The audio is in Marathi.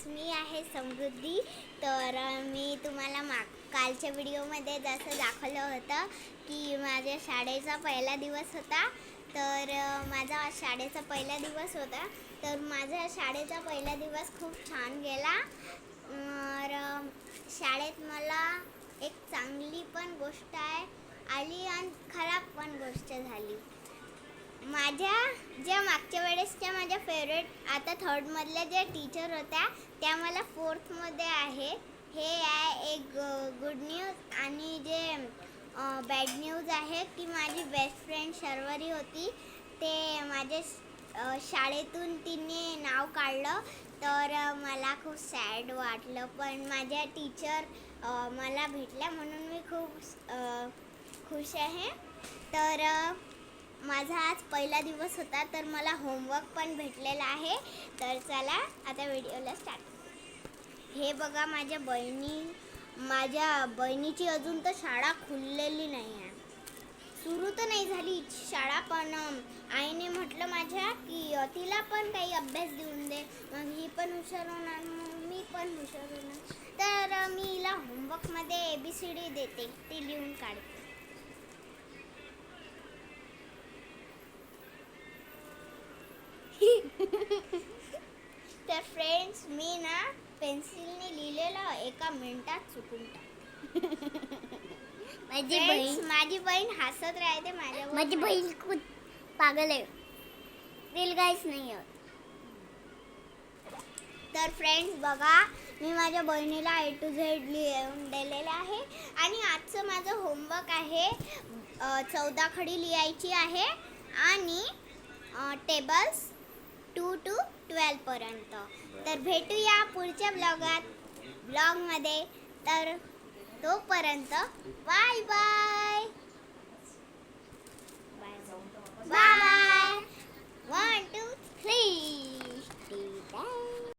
मी आहे समृद्धी. तर मी तुम्हाला कालच्या व्हिडिओमध्ये जसं दाखवलं होतं की माझ्या शाळेचा पहिला दिवस होता. तर माझा शाळेचा पहिला दिवस होता. तर माझा शाळेचा पहिला दिवस खूप छान गेला. तर शाळेत मला एक चांगली पण गोष्ट आली आणि खराब पण गोष्ट झाली. माझ्या ज्या मागच्या वेळेसच्या माझ्या फेवरेट आता थर्डमधल्या ज्या टीचर होत्या त्या मला फोर्थमध्ये आहे. हे आहे एक गुड न्यूज. आणि जे बॅड न्यूज आहे की माझी बेस्ट फ्रेंड शर्वरी होती, ते माझ्या शाळेतून तिने नाव काढलं. तर मला खूप सॅड वाटलं, पण माझ्या टीचर मला भेटल्या म्हणून मी खूप खुश आहे. तर माझा आज पहिला दिवस होता, तर मला होमवर्क पण भेटलेला आहे. तर चला आता व्हिडिओला स्टार्ट. हे बघा माझ्या बहिणीची अजून तर शाळा खुललेली नाही आहे. सुरू तर नाही झाली शाळा, पण आईने म्हटलं माझ्या की तिला पण काही अभ्यास देऊन दे, मग ही पण हुशार होणार, मग मी पण हुशार होणार. तर मी हिला होमवर्कमध्ये ABCD देते, ती लिहून काढते. तर फ्रेंड्स, मी ना पेन्सिलने लिहिलेलं एका मिनिटात चुकून टाकते. माझी बहीण हसत राहते माझ्यावर. माझी बहीण खूप पागल आहे, दिल काहीच नाही होत. तर फ्रेंड्स बघा, मी माझ्या बहिणीला A to Z लिहून दिलेलं आहे. आणि आजचं माझं होमवर्क आहे 14 खडी लिहायची आहे आणि टेबल्स 2 to 12 पर्यंत. तर भेटूया पुढच्या ब्लॉगमध्ये. तर तोपर्यंत बाय बाय.